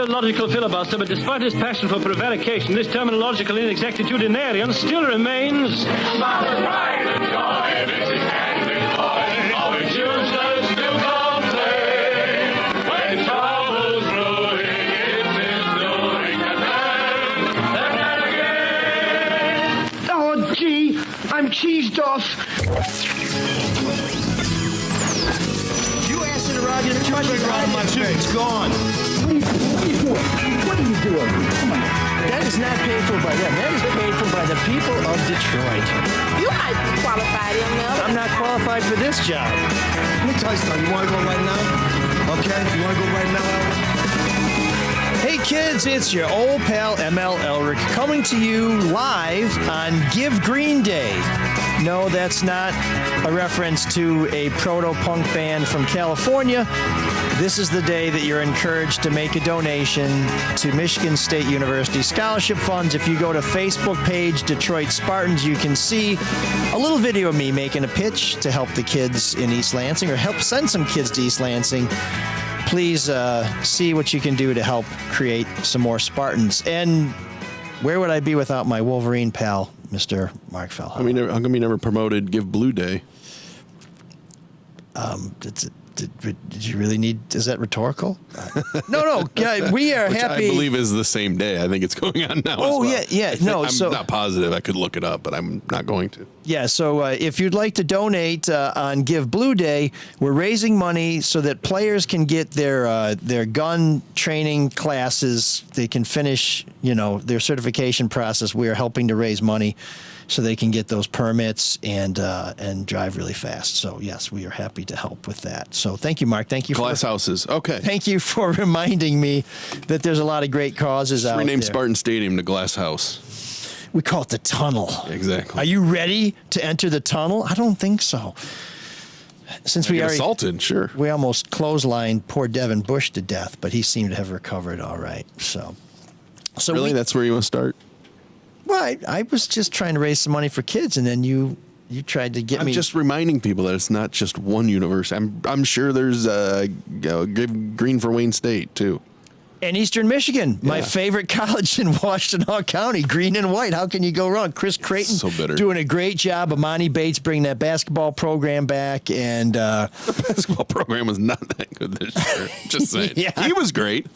ideological filibuster, but despite his passion for prevarication, this terminological inexactitudinarian still remains... Pride and joy, this is hand in toy. Our Tuesdays still complain. When trouble's brewing, it's his doing, and then again. Oh, gee, I'm cheesed off. It's gone. What are you doing? Come on. That is not paid for by them. That is paid for by the people of Detroit. You might be qualified, Emil. I'm not qualified for this job. Let me tell you something. You want to go right now? Okay? You want to go right now? Hey kids, it's your old pal ML Elric coming to you live on Give Green Day. No, that's not a reference to a proto-punk band from California. This is the day that you're encouraged to make a donation to Michigan State University scholarship funds. If you go to Facebook page Detroit Spartans, you can see a little video of me making a pitch to help the kids in East Lansing, or help send some kids to East Lansing. Please see what you can do to help create some more Spartans. And where would I be without my Wolverine pal, Mr. Mark Fell? I mean, how come you never promoted Give Blue Day? Did you really need? Is that rhetorical? No. We are Which happy. I believe is the same day. I think it's going on now. Oh, as well. yeah. No, I'm not positive. I could look it up, but I'm not going to. Yeah. So if you'd like to donate on Give Blue Day, we're raising money so that players can get their gun training classes. They can finish, their certification process. We are helping to raise money so they can get those permits and drive really fast. So yes, we are happy to help with that. So thank you, Mark. Thank you. Glass houses. Okay. Thank you for reminding me that there's a lot of great causes out there. Rename Spartan Stadium to Glass House. We call it the tunnel. Exactly. Are you ready to enter the tunnel? I don't think so. Since we already assaulted, sure. We almost clotheslined poor Devin Bush to death, but he seemed to have recovered all right. So really, that's where you want to start? Well, I was just trying to raise some money for kids, and then you tried to get me. I'm just reminding people that it's not just one universe. I'm sure there's Give Green for Wayne State too. And Eastern Michigan, my favorite college in Washtenaw County, green and white. How can you go wrong? Chris Creighton doing a great job. Amani Bates bringing that basketball program back. And the basketball program was not that good this year. Just saying. Yeah. He was great.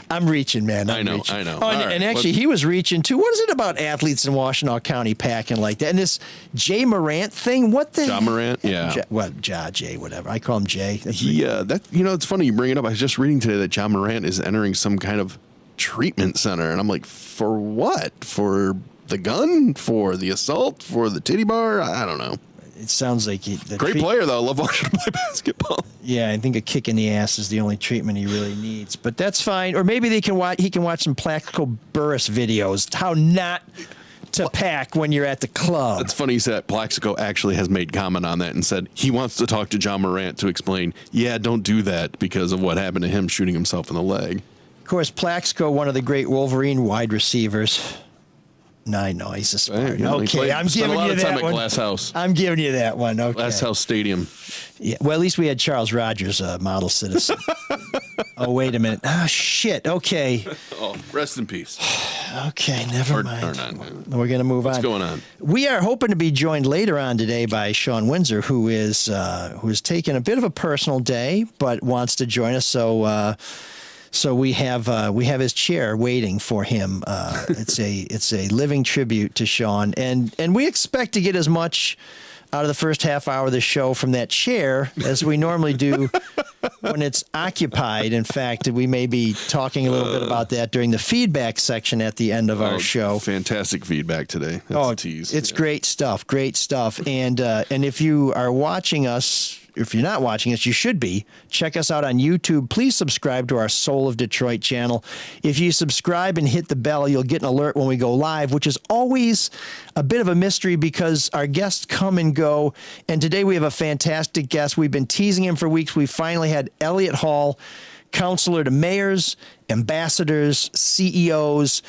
I'm reaching, man. I know. Oh, and actually, he was reaching, too. What is it about athletes in Washtenaw County packing like that? And this Jay Morant thing, what the? John Morant, yeah. Jay, whatever. I call him Jay. It's funny you bring it up. I was just reading today that John Morant is entering some kind of treatment center, and I'm like, for what? For the gun? For the assault? For the titty bar? I don't know. It sounds like great player though. Love watching him play basketball. Yeah, I think a kick in the ass is the only treatment he really needs, but that's fine. Or maybe he can watch some Plaxico Burress videos. How not to pack when you're at the club. It's funny you said that. Plaxico actually has made comment on that and said he wants to talk to John Morant to explain, don't do that because of what happened to him shooting himself in the leg. Of course, Plaxico, one of the great Wolverine wide receivers. No, I know he's a Spartan. Okay, I'm giving you that one. Glass House. I'm giving you that one. Okay. Glass House Stadium. Yeah. Well, at least we had Charles Rogers, model citizen. Oh, wait a minute. Oh, shit. Okay. Oh, rest in peace. Okay, never mind. We're going to move on. What's going on? We are hoping to be joined later on today by Sean Windsor, who is taking a bit of a personal day, but wants to join us. So we have his chair waiting for him. It's a living tribute to Sean, and we expect to get as much out of the first half hour of the show from that chair as we normally do when it's occupied. In fact, we may be talking a little bit about that during the feedback section at the end of our show. Fantastic feedback today. That's a tease. It's great stuff. And if you are watching us. If you're not watching us, you should be. Check us out on YouTube. Please subscribe to our Soul of Detroit channel. If you subscribe and hit the bell, you'll get an alert when we go live, which is always a bit of a mystery because our guests come and go. And today we have a fantastic guest. We've been teasing him for weeks. We finally had Elliott Hall, counselor to mayors, ambassadors, CEOs,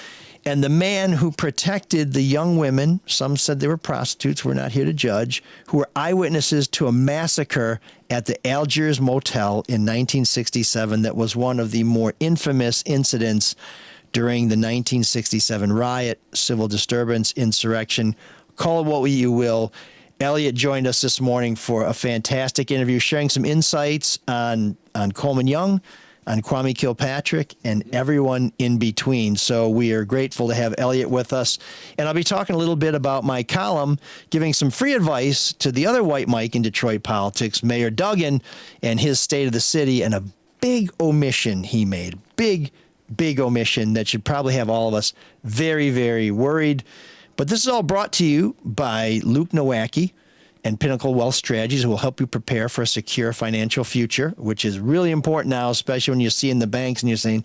And the man who protected the young women, some said they were prostitutes, we're not here to judge, who were eyewitnesses to a massacre at the Algiers Motel in 1967 that was one of the more infamous incidents during the 1967 riot, civil disturbance, insurrection. Call it what you will. Elliott joined us this morning for a fantastic interview, sharing some insights on Coleman Young, on Kwame Kilpatrick, and everyone in between. So we are grateful to have Elliott with us. And I'll be talking a little bit about my column, giving some free advice to the other white Mike in Detroit politics, Mayor Duggan, and his state of the city, and a big omission he made. Big omission that should probably have all of us very, very worried. But this is all brought to you by Luke Nowacki and Pinnacle Wealth Strategies, who will help you prepare for a secure financial future, which is really important now, especially when you're seeing the banks and you're saying,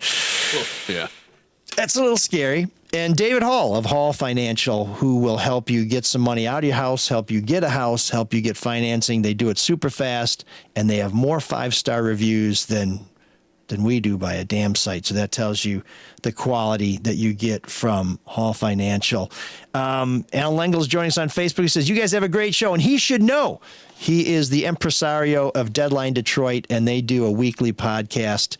Yeah. that's a little scary. And David Hall of Hall Financial, who will help you get some money out of your house, help you get a house, help you get financing. They do it super fast, and they have more 5-star reviews than we do by a damn sight. So that tells you the quality that you get from Hall Financial. Alan Lengel's joining us on Facebook. He says, you guys have a great show, and he should know. He is the impresario of Deadline Detroit, and they do a weekly podcast.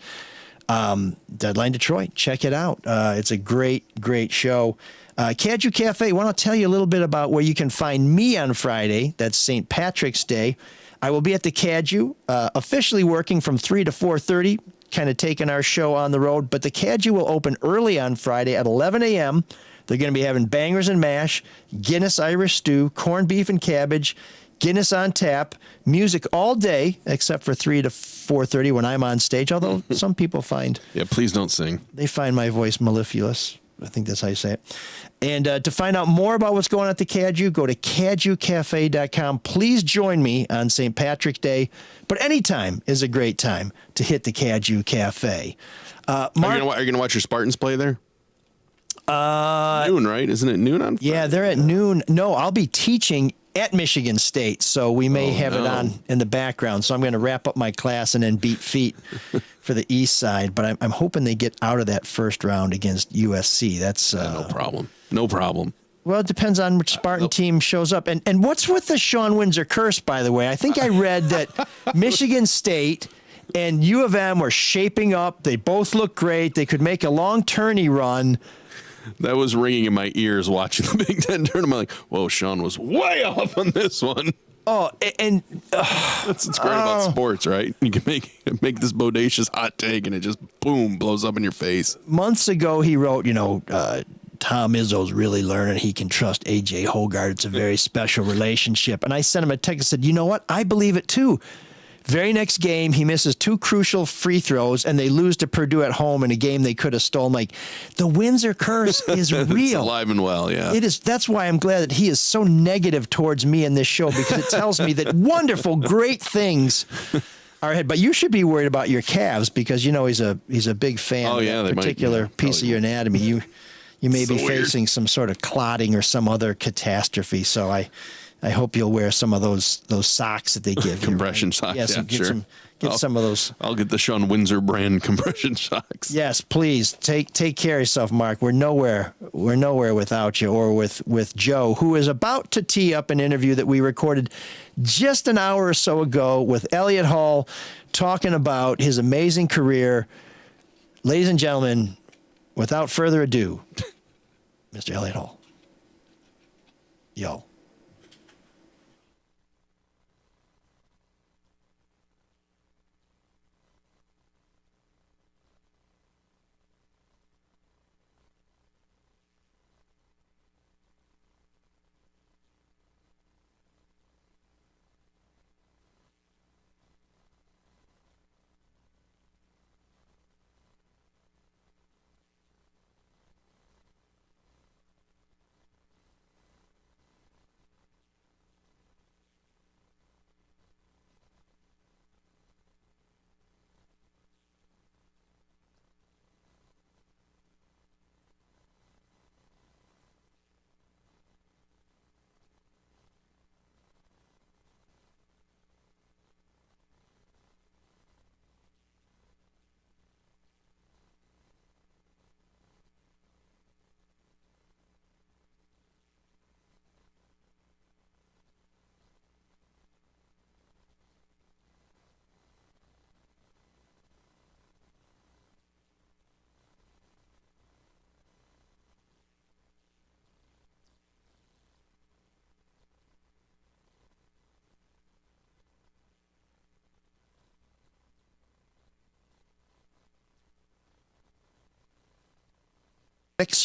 Deadline Detroit, check it out. It's a great show. Caju Cafe, I want to tell you a little bit about where you can find me on Friday. That's St. Patrick's Day. I will be at the Caju, officially working from 3 to 4:30. Kind of taking our show on the road, but the Caju will open early on Friday at 11 a.m. They're going to be having bangers and mash, Guinness Irish stew, corned beef and cabbage, Guinness on tap, music all day except for 3 to 4:30 when I'm on stage, although some people find... Yeah, please don't sing. They find my voice mellifluous. I think that's how you say it. And to find out more about what's going on at the Caju, go to cajucafe.com. Please join me on St. Patrick's Day. But any time is a great time to hit the Caju Cafe. Mark, Are you going to watch your Spartans play there? Noon, right? Isn't it noon on Friday? Yeah, they're at noon. No, I'll be teaching at Michigan State, so we may have it on in the background. So I'm going to wrap up my class and then beat feet for the East Side. But I'm hoping they get out of that first round against USC. That's no problem. No problem. Well, it depends on which Spartan team shows up. And what's with the Sean Windsor curse, by the way? I think I read that Michigan State and U of M were shaping up. They both look great. They could make a long tourney run. That was ringing in my ears watching the Big Ten tournament. I'm like, whoa, Sean was way off on this one. Oh, and That's what's great about sports, right? You can make this bodacious hot take, and it just, boom, blows up in your face. months ago he wrote, Tom Izzo's really learning he can trust A.J. Hogard. It's a very special relationship. And I sent him a text and said, you know what? I believe it too. Very next game, he misses 2 crucial free throws, and they lose to Purdue at home in a game they could have stolen. Like, the Windsor curse is real. It's alive and well, yeah. It is. That's why I'm glad that he is so negative towards me in this show, because it tells me that wonderful, great things are ahead. But you should be worried about your calves, because he's a big fan of that particular piece of your anatomy. You may be facing some sort of clotting or some other catastrophe. So I hope you'll wear some of those socks that they give you. Compression socks, Yes, yeah, sure. Get some of those. I'll get the Sean Windsor brand compression socks. Yes, please take care of yourself, Mark. We're nowhere without you, or with Joe, who is about to tee up an interview that we recorded just an hour or so ago with Elliott Hall, talking about his amazing career. Ladies and gentlemen, without further ado, Mr. Elliott Hall. Yo.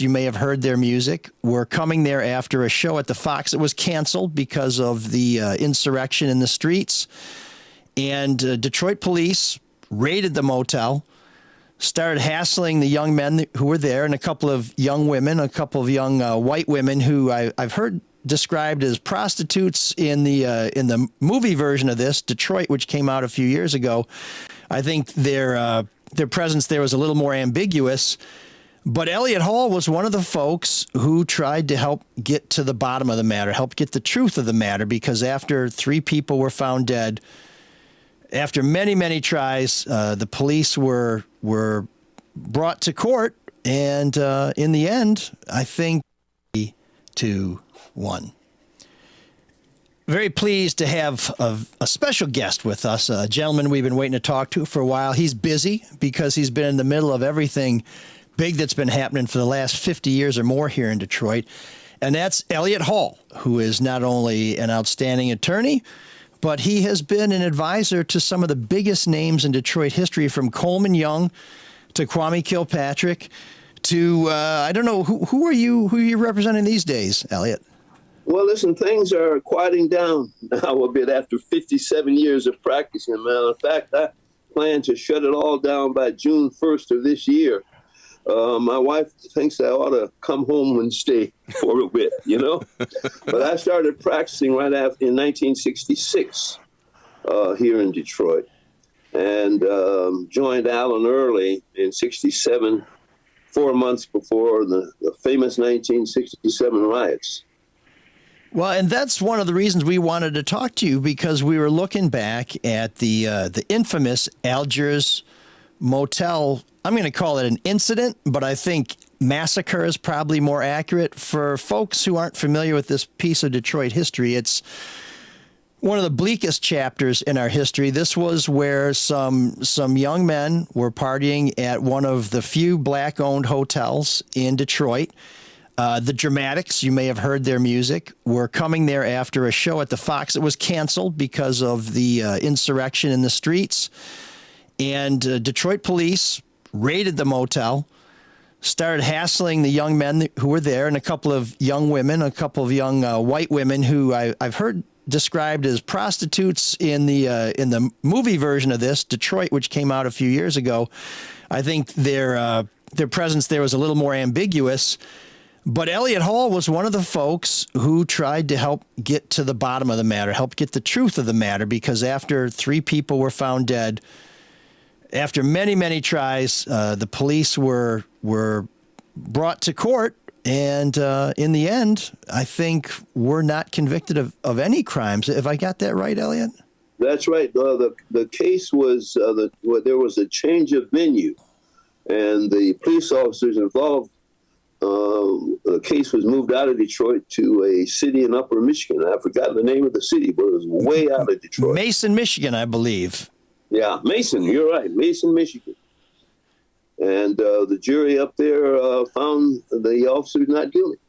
You may have heard their music. Were coming there after a show at the Fox that was canceled because of the insurrection in the streets. And Detroit police raided the motel, started hassling the young men who were there, and a couple of young women, a couple of young white women who I've heard described as prostitutes in the movie version of this, Detroit, which came out a few years ago. I think their presence there was a little more ambiguous. But Elliott Hall was one of the folks who tried to help get to the bottom of the matter, help get the truth of the matter, because after 3 people were found dead, after many, many tries, the police were brought to court, and in the end, I think 2-1. Very pleased to have a special guest with us, a gentleman we've been waiting to talk to for a while. He's busy because he's been in the middle of everything big that's been happening for the last 50 years or more here in Detroit, and that's Elliott Hall, who is not only an outstanding attorney, but he has been an advisor to some of the biggest names in Detroit history, from Coleman Young to Kwame Kilpatrick to, I don't know, who are you representing these days, Elliott? Well, listen, things are quieting down now a bit after 57 years of practicing. In fact, I plan to shut it all down by June 1st of this year. My wife thinks I ought to come home and stay for a bit, But I started practicing right after in 1966 here in Detroit, and joined Alan early in 67, 4 months before the famous 1967 riots. Well, and that's one of the reasons we wanted to talk to you, because we were looking back at the infamous Algiers Motel. I'm going to call it an incident, but I think massacre is probably more accurate. For folks who aren't familiar with this piece of Detroit history, it's one of the bleakest chapters in our history. This was where some young men were partying at one of the few black-owned hotels in Detroit. The Dramatics, you may have heard their music, were coming there after a show at the Fox that was canceled because of the insurrection in the streets. And Detroit police raided the motel, started hassling the young men who were there, and a couple of young women, a couple of young white women who I've heard described as prostitutes in the movie version of this, Detroit, which came out a few years ago. I think their presence there was a little more ambiguous. But Elliott Hall was one of the folks who tried to help get to the bottom of the matter, help get the truth of the matter, because after 3 people were found dead, after many, many tries, the police were brought to court, and in the end, I think we're not convicted of any crimes. Have I got that right, Elliott? That's right. The case was there was a change of venue, and the police officers involved. The case was moved out of Detroit to a city in Upper Michigan. I forgot the name of the city, but it was way out of Detroit. Mason, Michigan, I believe. Yeah, Mason, you're right. Mason, Michigan. And the jury up there found the officers not guilty.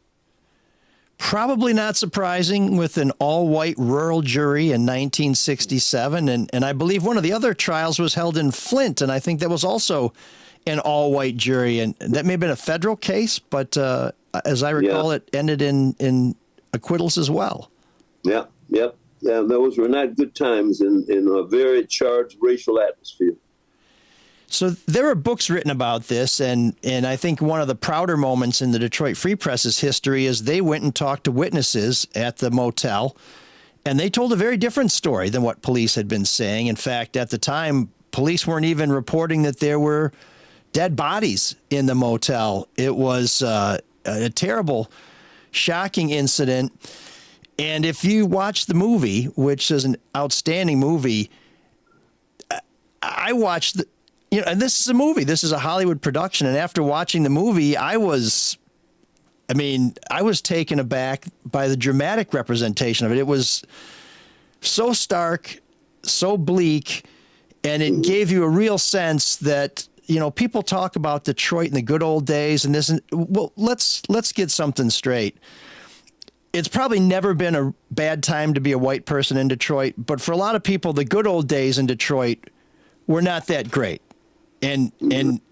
Probably not surprising with an all-white rural jury in 1967. And I believe one of the other trials was held in Flint, and I think that was also an all-white jury. And that may have been a federal case, but as I recall, It ended in acquittals as well. Yeah, yep. Yeah, those were not good times in a very charged racial atmosphere. So there are books written about this, and I think one of the prouder moments in the Detroit Free Press's history is they went and talked to witnesses at the motel, and they told a very different story than what police had been saying. In fact, at the time, police weren't even reporting that there were dead bodies in the motel. It was a terrible, shocking incident. And if you watch the movie, which is an outstanding movie, I watched and this is a movie. This is a Hollywood production. And after watching the movie, I was taken aback by the dramatic representation of it. It was so stark, so bleak, and it gave you a real sense that, people talk about Detroit in the good old days and this. Well, let's get something straight. It's probably never been a bad time to be a white person in Detroit, but for a lot of people, the good old days in Detroit were not that great. And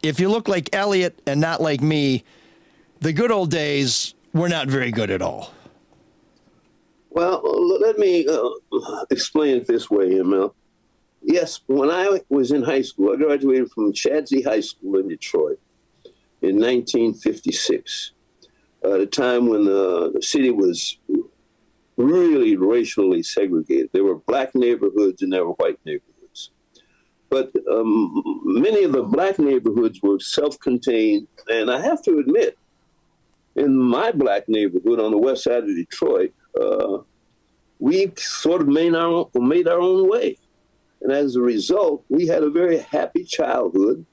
if you look like Elliott and not like me, the good old days were not very good at all. Well, let me explain it this way, Emil. Yes, when I was in high school, I graduated from Chadsey High School in Detroit in 1956, at a time when the city was really racially segregated. There were black neighborhoods and there were white neighborhoods. But many of the black neighborhoods were self-contained. And I have to admit, in my black neighborhood on the west side of Detroit, we sort of made our own way. And as a result, we had a very happy childhood,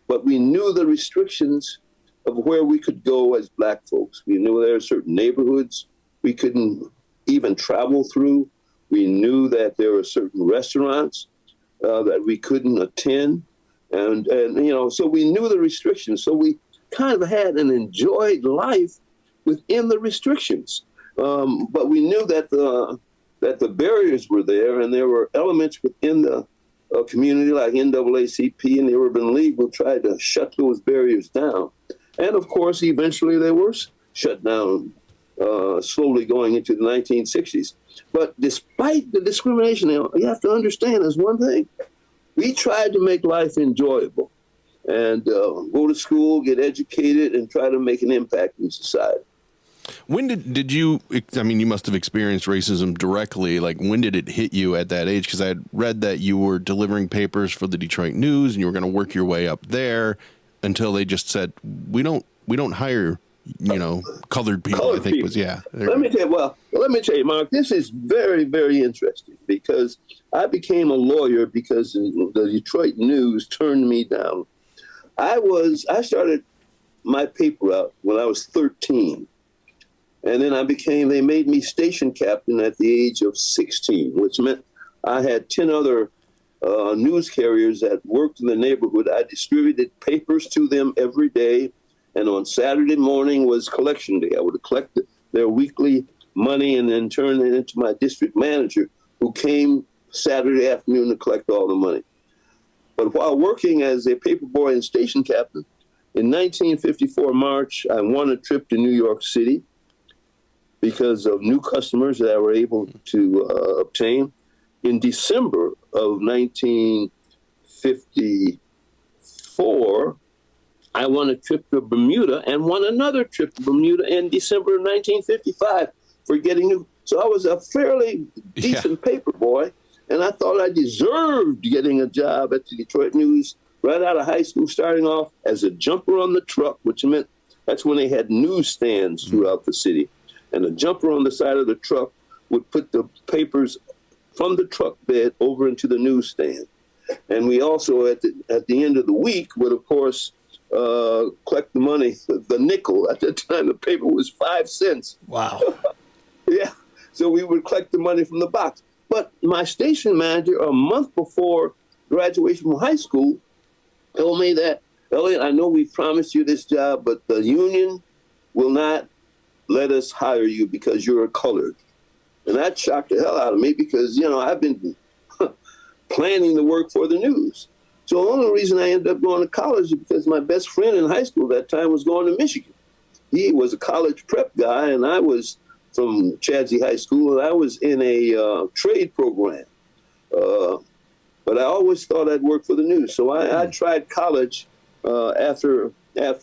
but we knew the restrictions of where we could go as black folks. We knew there were certain neighborhoods we couldn't even travel through. We knew that there were certain restaurants that we couldn't attend. And so we knew the restrictions. So we kind of had and enjoyed life within the restrictions. But we knew that the barriers were there, and there were elements within the community like NAACP and the Urban League who tried to shut those barriers down. And of course, eventually they were shut down, slowly going into the 1960s. But despite the discrimination, you have to understand there's one thing. We tried to make life enjoyable and go to school, get educated, and try to make an impact in society. When did you, I mean, you must have experienced racism directly. Like, when did it hit you at that age? Because I had read that you were delivering papers for the Detroit News and you were going to work your way up there until they just said, we don't hire, colored people. I think people. Was, yeah. Let me tell you, Mark, this is very, very interesting because I became a lawyer because the Detroit News turned me down. I started my paper out when I was 13. And then they made me station captain at the age of 16, which meant I had 10 other news carriers that worked in the neighborhood. I distributed papers to them every day. And on Saturday morning was collection day. I would collect their weekly money and then turn it into my district manager, who came Saturday afternoon to collect all the money. But while working as a paper boy and station captain, in 1954 March, I won a trip to New York City because of new customers that I were able to obtain. In December of 1954, I won a trip to Bermuda and won another trip to Bermuda in December of 1955 for getting new. So I was a fairly decent paper boy, and I thought I deserved getting a job at the Detroit News right out of high school, starting off as a jumper on the truck, which meant that's when they had newsstands throughout the city. And a jumper on the side of the truck would put the papers from the truck bed over into the newsstand. And we also, at the end of the week, would, of course, collect the money, the nickel. At that time, the paper was 5 cents. Wow. Yeah. So we would collect the money from the box. But my station manager, a month before graduation from high school, told me that, Elliott, I know we promised you this job, but the union will not let us hire you because you're colored. And that shocked the hell out of me because, I've been planning to work for the news. So the only reason I ended up going to college is because my best friend in high school at that time was going to Michigan. He was a college prep guy, and I was from Chadsey High School, and I was in a trade program. But I always thought I'd work for the news. So I tried college after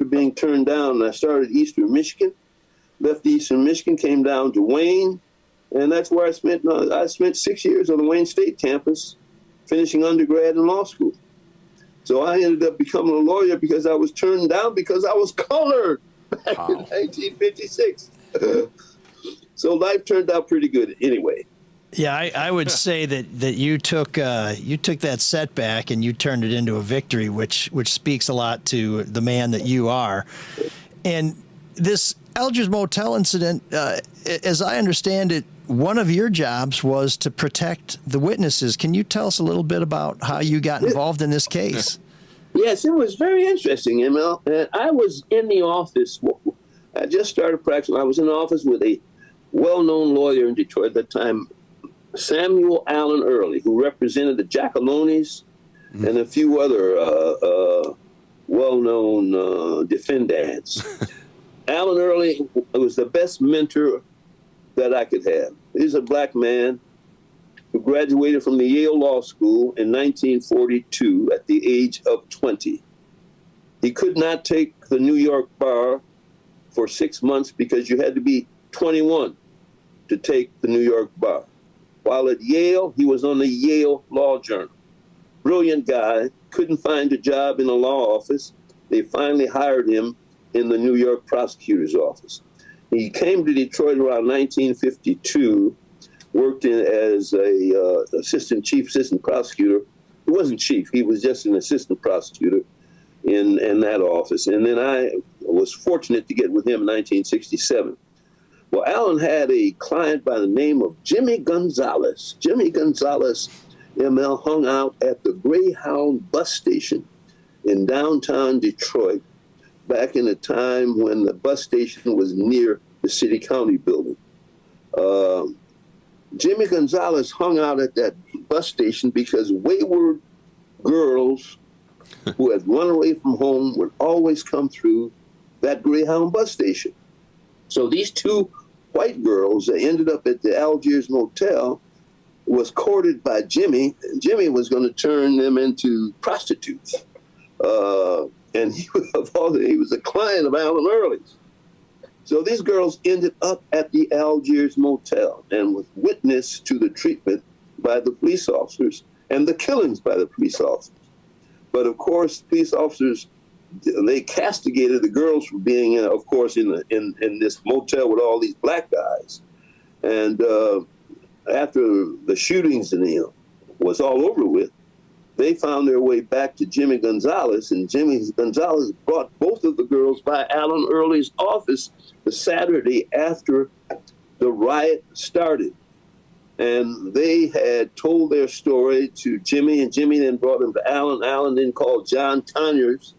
being turned down. I started Eastern Michigan. Left Eastern Michigan, came down to Wayne, and that's where I spent 6 years on the Wayne State campus, finishing undergrad and law school. So I ended up becoming a lawyer because I was turned down because I was colored back in 1956. So life turned out pretty good anyway. Yeah, I would say that you took that setback and you turned it into a victory, which speaks a lot to the man that you are. And this Eldridge Motel incident, as I understand it, one of your jobs was to protect the witnesses. Can you tell us a little bit about how you got involved in this case? Yes, it was very interesting, Emil. I was in the office. I just started practicing. I was in the office with a well-known lawyer in Detroit at that time, Samuel Allen Early, who represented the Jackalonis and a few other well-known defendants. Alan Early was the best mentor that I could have. He's a black man who graduated from the Yale Law School in 1942 at the age of 20. He could not take the New York bar for 6 months because you had to be 21 to take the New York bar. While at Yale, he was on the Yale Law Journal. Brilliant guy, couldn't find a job in a law office. They finally hired him in the New York prosecutor's office. He came to Detroit around 1952, worked as a chief assistant prosecutor. He wasn't chief, he was just an assistant prosecutor in that office. And then I was fortunate to get with him in 1967. Well, Alan had a client by the name of Jimmy Gonzalez. Jimmy Gonzalez, ML, hung out at the Greyhound bus station in downtown Detroit back in the time when the bus station was near the city county building. Jimmy Gonzalez hung out at that bus station because wayward girls who had run away from home would always come through that Greyhound bus station. So these two white girls that ended up at the Algiers Motel was courted by Jimmy. Jimmy was going to turn them into prostitutes. And he was a client of Alan Early's. So these girls ended up at the Algiers Motel and was witness to the treatment by the police officers and the killings by the police officers. But of course, police officers, they castigated the girls for being, of course, in this motel with all these black guys. And after the shootings was all over with, they found their way back to Jimmy Gonzalez, and Jimmy Gonzalez brought both of the girls by Alan Early's office the Saturday after the riot started. And they had told their story to Jimmy, and Jimmy then brought them to Alan. Alan then called John Tonyers,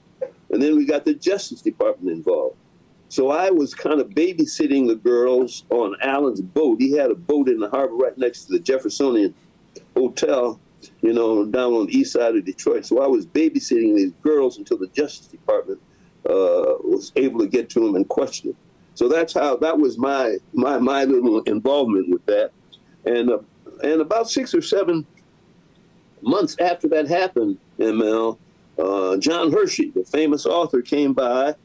and then we got the Justice Department involved. So I was kind of babysitting the girls on Alan's boat. He had a boat in the harbor right next to the Jeffersonian Hotel, down on the east side of Detroit. So I was babysitting these girls until the Justice Department was able to get to them and question them. So that was my little involvement with that. And about 6 or 7 months after that happened, ML, John Hershey, the famous author, came to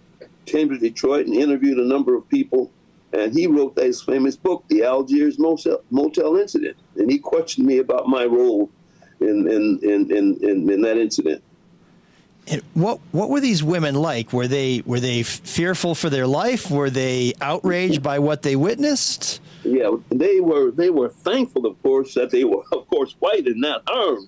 Detroit and interviewed a number of people. And he wrote this famous book, The Algiers Motel Incident. And he questioned me about my role in that incident. And what were these women like? Were they fearful for their life? Were they outraged by what they witnessed? Yeah, they were thankful, of course, that they were, of course, white and not harmed,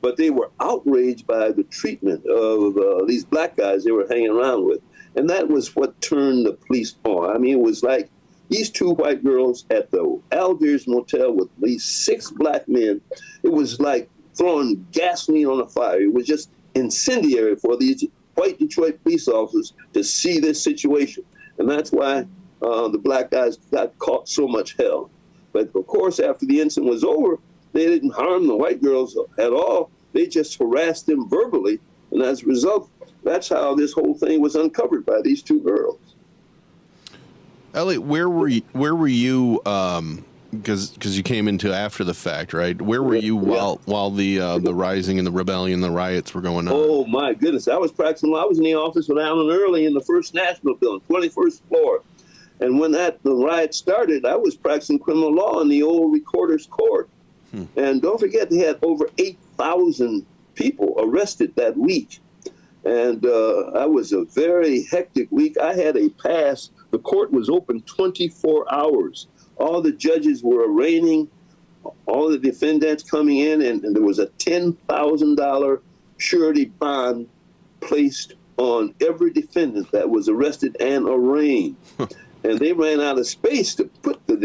but they were outraged by the treatment of these black guys they were hanging around with. And that was what turned the police on. I mean, it was like these two white girls at the Algiers Motel with these 6 black men. It was like throwing gasoline on a fire. It was just incendiary for these white Detroit police officers to see this situation. And that's why the black guys got caught so much hell. But of course, after the incident was over, they didn't harm the white girls at all. They just harassed them verbally. And as a result, that's how this whole thing was uncovered by these two girls. Elliott, where were you? Because you came into after the fact, right? Where were you while the rising and the rebellion, the riots were going on? Oh my goodness! I was practicing law. I was in the office with Alan Early in the First National Building, 21st floor. And when the riot started, I was practicing criminal law in the old Recorder's Court. And don't forget, they had over 8,000 people arrested that week. And that was a very hectic week. I had a pass. The court was open 24 hours. All the judges were arraigning all the defendants coming in, and there was a $10,000 surety bond placed on every defendant that was arrested and arraigned. And they ran out of space to put the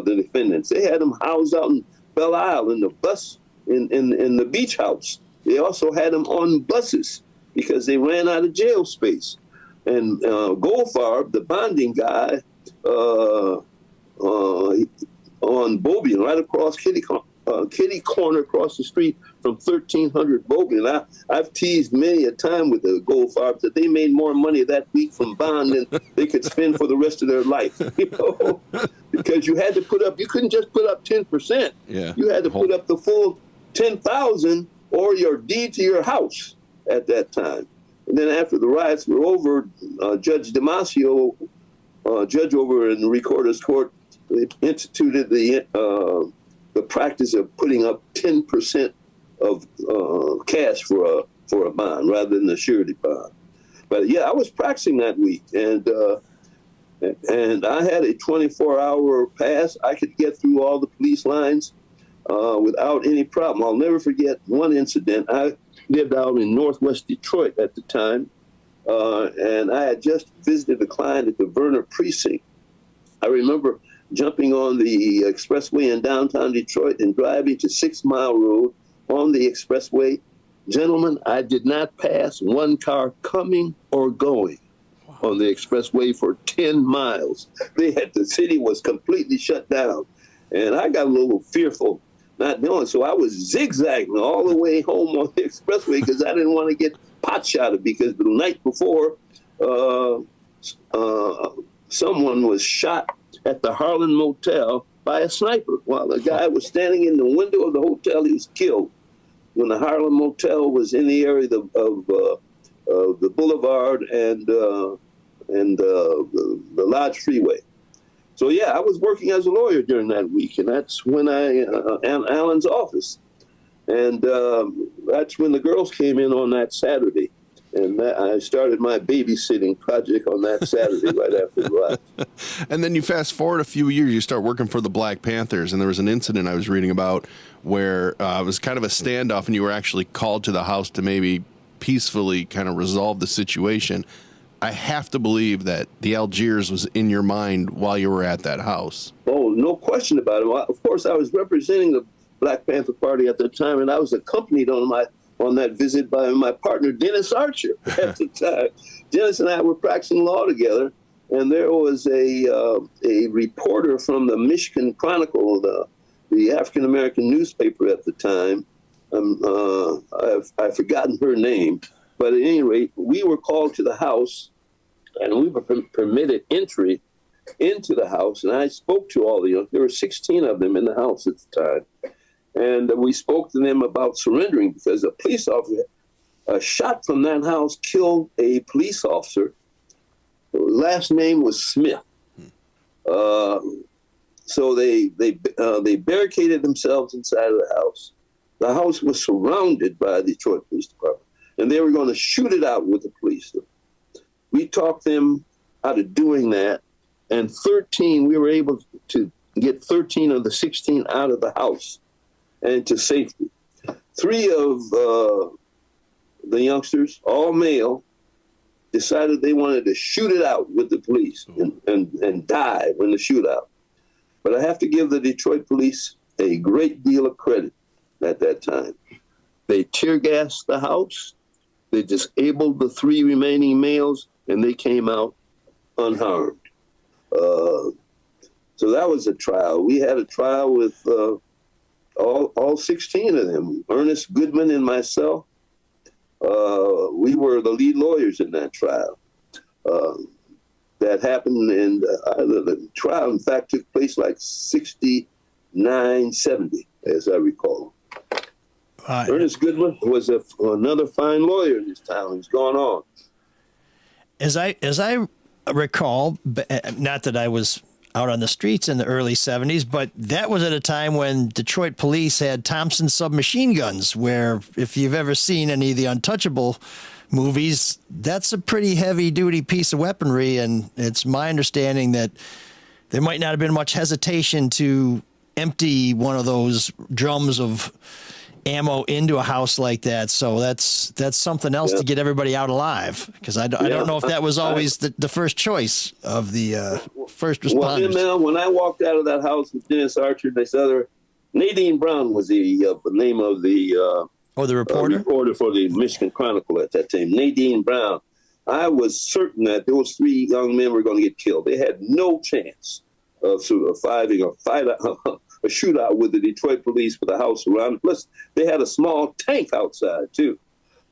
defendants. They had them housed out in Belle Isle in the bus, in the beach house. They also had them on buses because they ran out of jail space. And Goldfarb, the bonding guy, on Bobian, right across Kitty kitty corner across the street from 1300 Bogan. And I've teased many a time with the Goldfarbs that they made more money that week from bond than they could spend for the rest of their life. You know, because you had to put up, you couldn't just put up 10%. Yeah. You had to put up the full 10,000 or your deed to your house at that time. And then after the riots were over, Judge Damasio, judge over in the Recorder's Court, they instituted the practice of putting up 10% of cash for a bond rather than the surety bond. But yeah, I was practicing that week, and I had a 24-hour pass. I could get through all the police lines without any problem. I'll never forget one incident. I lived out in Northwest Detroit at the time, and I had just visited a client at the Verner precinct. I remember jumping on the expressway in downtown Detroit and driving to 6 Mile Road on the expressway. Gentlemen, I did not pass one car coming or going on the expressway for 10 miles. The city was completely shut down. And I got a little fearful not knowing. So I was zigzagging all the way home on the expressway because I didn't want to get pot-shotted, because the night before, someone was shot at the Harlan Motel by a sniper. While the guy was standing in the window of the hotel, he was killed when the Harlan Motel was in the area of the Boulevard and the Lodge Freeway. So yeah, I was working as a lawyer during that week, and that's when in Allen's office, and that's when the girls came in on that Saturday. And I started my babysitting project on that Saturday right after the riot. And then you fast forward a few years, you start working for the Black Panthers, and there was an incident I was reading about where it was kind of a standoff, and you were actually called to the house to maybe peacefully kind of resolve the situation. I have to believe that the Algiers was in your mind while you were at that house. Oh, no question about it. Well, of course, I was representing the Black Panther Party at the time, and I was accompanied on that visit by my partner, Dennis Archer, at the time. Dennis and I were practicing law together, and there was a reporter from the Michigan Chronicle, the African-American newspaper at the time. I've forgotten her name, but at any rate, we were called to the house, and we were permitted entry into the house, and I spoke to all there were 16 of them in the house at the time. And we spoke to them about surrendering, because a police officer, a shot from that house killed a police officer. His last name was Smith. So they barricaded themselves inside of the house. The house was surrounded by the Detroit Police Department, and they were going to shoot it out with the police. We talked them out of doing that, and we were able to get 13 of the 16 out of the house and to safety. 3 of the youngsters, all male, decided they wanted to shoot it out with the police and die in the shootout. But I have to give the Detroit police a great deal of credit at that time. They tear gassed the house, they disabled the 3 remaining males, and they came out unharmed. So that was a trial. We had a trial with all 16 of them, Ernest Goodman and myself. We were the lead lawyers in that trial. That happened, and the trial, in fact, took place like 69, 70, as I recall. Ernest Goodman was another fine lawyer in this town. He's gone on. As I recall, not that I was out on the streets in the early 70s, but that was at a time when Detroit police had Thompson submachine guns, where if you've ever seen any of the Untouchable movies, that's a pretty heavy-duty piece of weaponry, and it's my understanding that there might not have been much hesitation to empty one of those drums of ammo into a house like that. So that's something else to get everybody out alive, because I don't know if that was always the first choice of the first responders. Well, when I walked out of that house with Dennis Archer and this other, Nadine Brown was the name of the reporter? Reporter for the Michigan Chronicle at that time, Nadine Brown. I was certain that those 3 young men were going to get killed. They had no chance of surviving a a shootout with the Detroit police with a house around it. Plus, they had a small tank outside, too.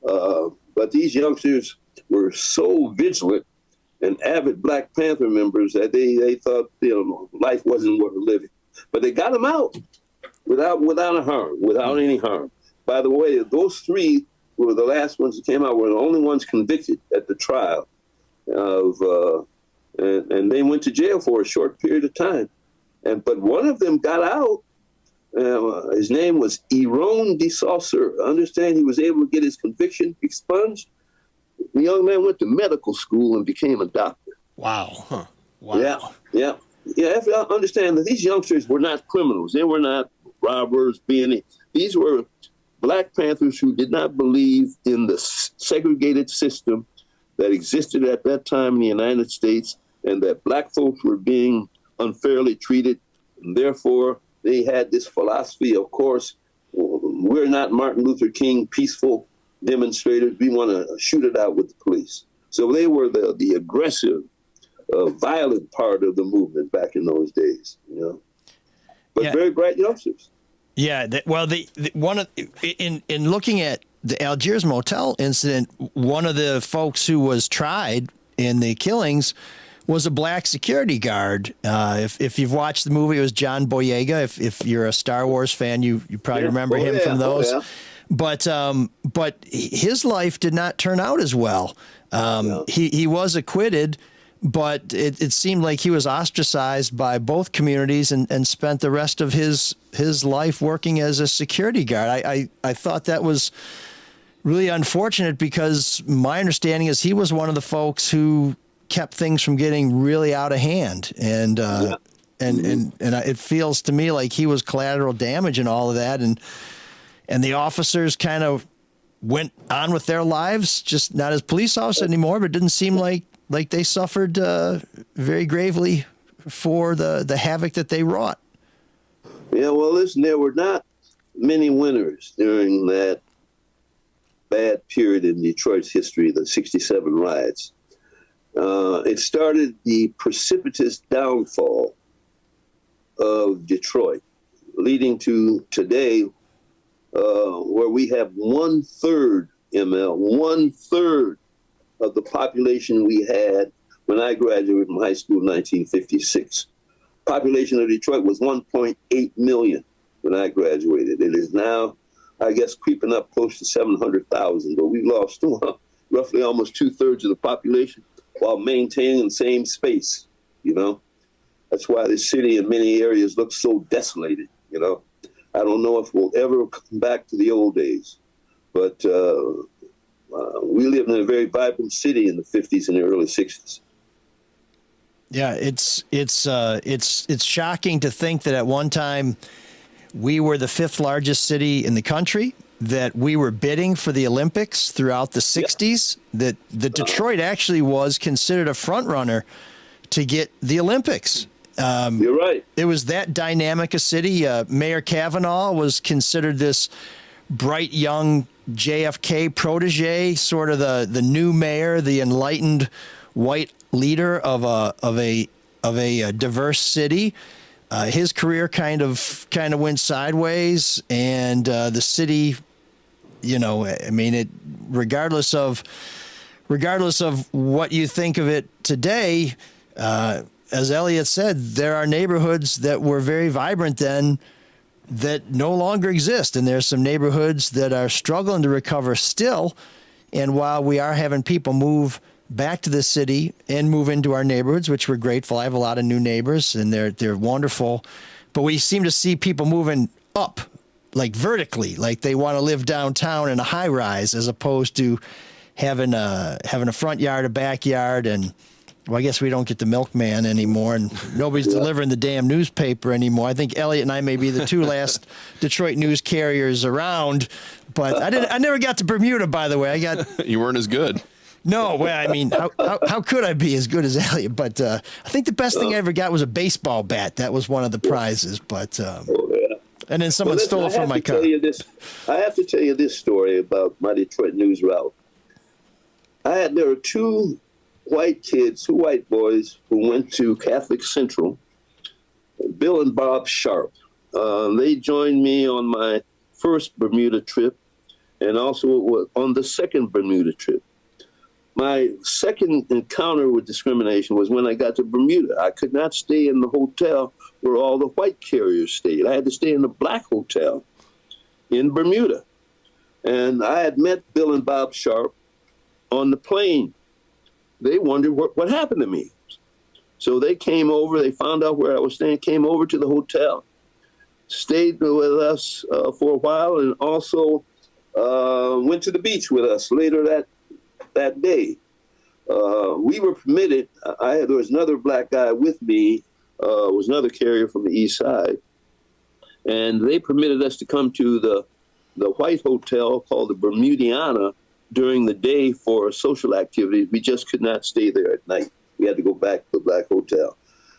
But these youngsters were so vigilant and avid Black Panther members that they thought, life wasn't worth living. But they got them out without any harm. By the way, those three were the last ones that came out, were the only ones convicted at the trial and they went to jail for a short period of time. But one of them got out. His name was Iron de Saucer. I understand he was able to get his conviction expunged. The young man went to medical school and became a doctor. Wow. Huh. Wow. Yeah. If you understand that these youngsters were not criminals. They were not robbers. These were Black Panthers who did not believe in the segregated system that existed at that time in the United States, and that Black folks were being unfairly treated. And therefore, they had this philosophy, of course, we're not Martin Luther King peaceful demonstrators. We want to shoot it out with the police. So they were the aggressive, violent part of the movement back in those days, But very bright youngsters. Yeah. In looking at the Algiers Motel incident, one of the folks who was tried in the killings was a Black security guard. If you've watched the movie, it was John Boyega. If you're a Star Wars fan, you probably remember him from those. But his life did not turn out as well. He was acquitted, but it seemed like he was ostracized by both communities and spent the rest of his life working as a security guard. I thought that was really unfortunate, because my understanding is he was one of the folks who kept things from getting really out of hand. And it feels to me like he was collateral damage in all of that. And the officers kind of went on with their lives, just not as police officers anymore, but it didn't seem like they suffered very gravely for the havoc that they wrought. Yeah, well, listen, there were not many winners during that bad period in Detroit's history, the 67 riots. It started the precipitous downfall of Detroit, leading to today, where we have 1/3, one-third of the population we had when I graduated from high school in 1956. Population of Detroit was 1.8 million when I graduated. It is now, I guess, creeping up close to 700,000, but we've lost roughly almost 2/3 of the population while maintaining the same space, That's why the city in many areas looks so desolated, I don't know if we'll ever come back to the old days, but we lived in a very vibrant city in the 50s and the early 60s. Yeah, it's shocking to think that at one time we were the 5th largest city in the country, that we were bidding for the Olympics throughout the 60s, that Detroit actually was considered a front runner to get the Olympics. You're right. It was that dynamic a city. Mayor Kavanaugh was considered this bright young JFK protege, sort of the new mayor, the enlightened white leader of a diverse city. His career kind of went sideways, and the city, regardless of what you think of it today, as Elliott said, there are neighborhoods that were very vibrant then that no longer exist. And there's some neighborhoods that are struggling to recover still. And while we are having people move back to the city and move into our neighborhoods, which we're grateful. I have a lot of new neighbors, and they're wonderful. But we seem to see people moving up, like vertically, like they want to live downtown in a high rise, as opposed to having a front yard, a backyard, and well, I guess we don't get the milkman anymore, and nobody's delivering the damn newspaper anymore. I think Elliott and I may be the two last Detroit news carriers around, but I never got to Bermuda, by the way. You weren't as good. No, well, I mean, how could I be as good as Elliott? But I think the best thing I ever got was a baseball bat. That was one of the prizes. But and then someone stole it from my car. I have to tell you this story about my Detroit news route. There were two white boys who went to Catholic Central, Bill and Bob Sharp. They joined me on my first Bermuda trip and also on the second Bermuda trip. My second encounter with discrimination was when I got to Bermuda. I could not stay in the hotel where all the white carriers stayed. I had to stay in the black hotel in Bermuda. And I had met Bill and Bob Sharp on the plane. They wondered what happened to me. So they came over, they found out where I was staying, came over to the hotel, stayed with us for a while, and also went to the beach with us later that day. We were permitted, there was another black guy with me, was another carrier from the east side, and they permitted us to come to the white hotel called the Bermudiana during the day for social activities. We just could not stay there at night. We had to go back to the black hotel.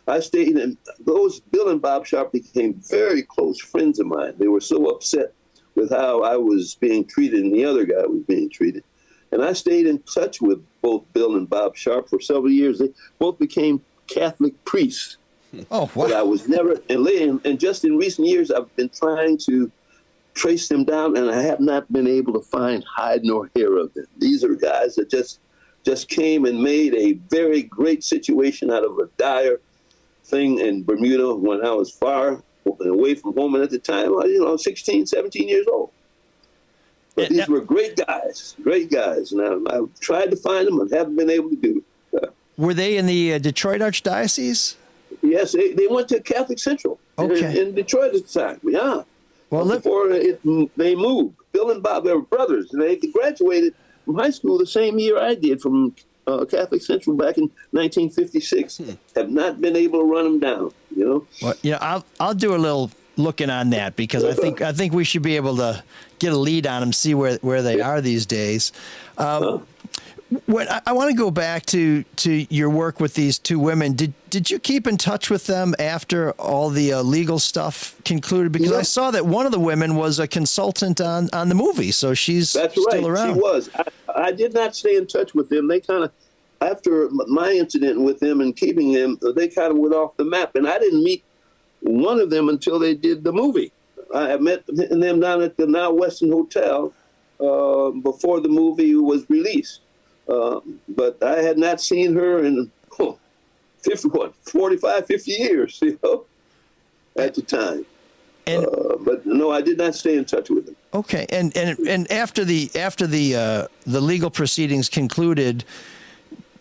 I stayed in those. Bill and Bob Sharp became very close friends of mine. They were so upset with how I was being treated and the other guy was being treated. And I stayed in touch with both Bill and Bob Sharp for several years. They both became Catholic priests. Oh, wow. But I was never, and just in recent years, I've been trying to trace them down, and I have not been able to find hide nor hair of them. These are guys that just came and made a very great situation out of a dire thing in Bermuda when I was far away from home. And at the time, 16, 17 years old. But these were great guys. And I've tried to find them and haven't been able to do it. Were they in the Detroit Archdiocese? Yes, they went to Catholic Central in Detroit at the time. Yeah. Well, before they moved. Bill and Bob, they were brothers, and they graduated from high school the same year I did from Catholic Central back in 1956. Have not been able to run them down, Well, I'll do a little looking on that because I think we should be able to get a lead on them, see where they are these days. When I want to go back to your work with these two women. Did you keep in touch with them after all the legal stuff concluded? Because I saw that one of the women was a consultant on the movie, so she's still around. She was. I did not stay in touch with them. They kind of, after my incident with them and keeping them, they kind of went off the map. And I didn't meet one of them until they did the movie. I met them down at the Now Weston Hotel before the movie was released. But I had not seen her in 45, 50 years, at the time. And, but no, I did not stay in touch with them. Okay, and after the legal proceedings concluded,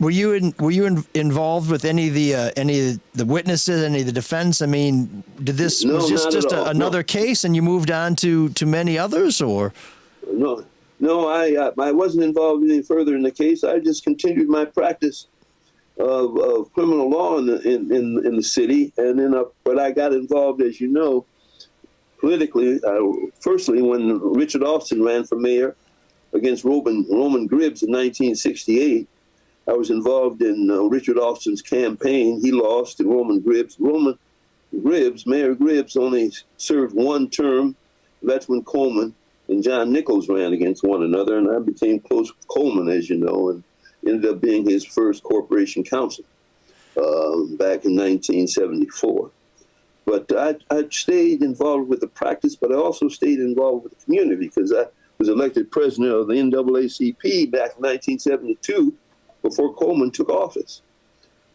were you involved with any of the witnesses, any of the defense? I mean, was this just another case, and you moved on to many others, or? No, I wasn't involved any further in the case. I just continued my practice of criminal law in the city, and then but I got involved, as you know, politically. Firstly, when Richard Austin ran for mayor against Roman Gribbs in 1968, I was involved in Richard Austin's campaign. He lost to Roman Gribbs. Mayor Gribbs, only served one term. That's when Coleman and John Nichols ran against one another, and I became close with Coleman, as you know, and ended up being his first corporation counsel back in 1974. But I stayed involved with the practice, but I also stayed involved with the community because I was elected president of the NAACP back in 1972 before Coleman took office.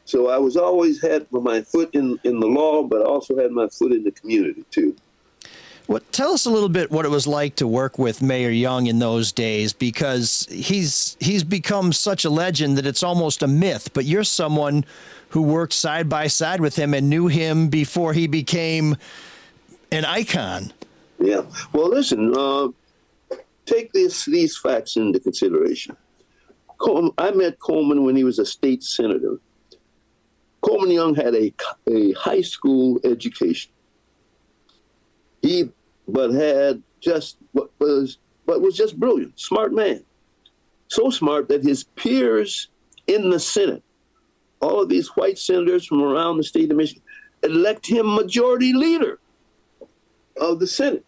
So I was always had my foot in the law, but I also had my foot in the community too. Well, tell us a little bit what it was like to work with Mayor Young in those days, because he's become such a legend that it's almost a myth. But you're someone who worked side by side with him and knew him before he became an icon. Yeah. Well, listen, take these facts into consideration. I met Coleman when he was a state senator. Coleman Young had a high school education. But had just was just brilliant, smart man. So smart that his peers in the Senate, all of these white senators from around the state of Michigan, elect him majority leader of the Senate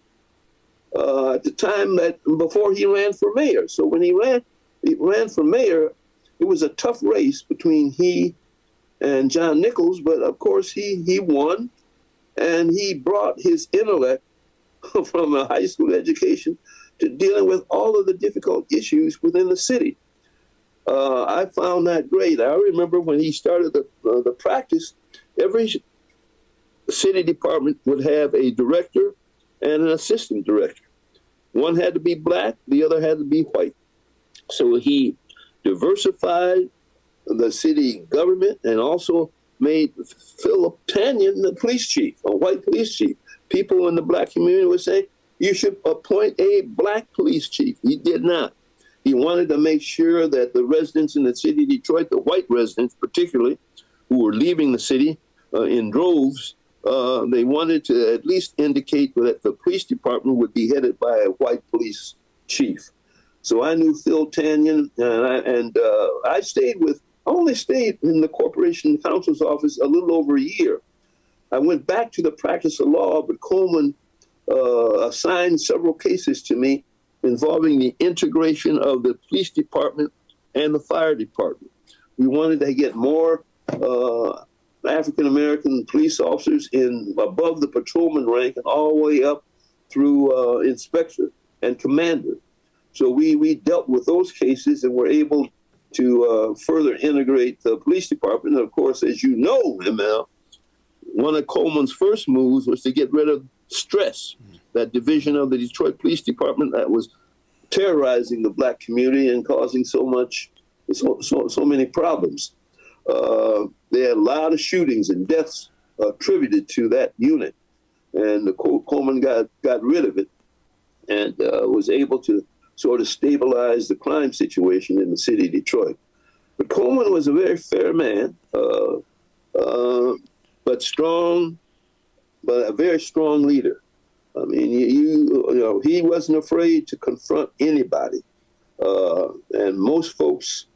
at the time before he ran for mayor. So when he ran for mayor, it was a tough race between he and John Nichols, but of course he won. And he brought his intellect from a high school education to dealing with all of the difficult issues within the city. I found that great. I remember when he started the practice, every city department would have a director and an assistant director. One had to be black, the other had to be white. So he diversified the city government and also made Philip Tanyan the police chief, a white police chief. People in the black community would say, you should appoint a black police chief. He did not. He wanted to make sure that the residents in the city of Detroit, the white residents particularly, who were leaving the city in droves, they wanted to at least indicate that the police department would be headed by a white police chief. So I knew Phil Tanyan, and I only stayed in the corporation counsel's office a little over a year. I went back to the practice of law, but Coleman assigned several cases to me involving the integration of the police department and the fire department. We wanted to get more African-American police officers in above the patrolman rank and all the way up through inspector and commander. So we dealt with those cases and were able to further integrate the police department. And of course, as you know, ML, one of Coleman's first moves was to get rid of stress, that division of the Detroit Police Department that was terrorizing the black community and causing so many problems. They had a lot of shootings and deaths attributed to that unit, and Coleman got rid of it and was able to sort of stabilize the crime situation in the city of Detroit. But Coleman was a very fair man, but a very strong leader. I mean, you know, he wasn't afraid to confront anybody, and most folks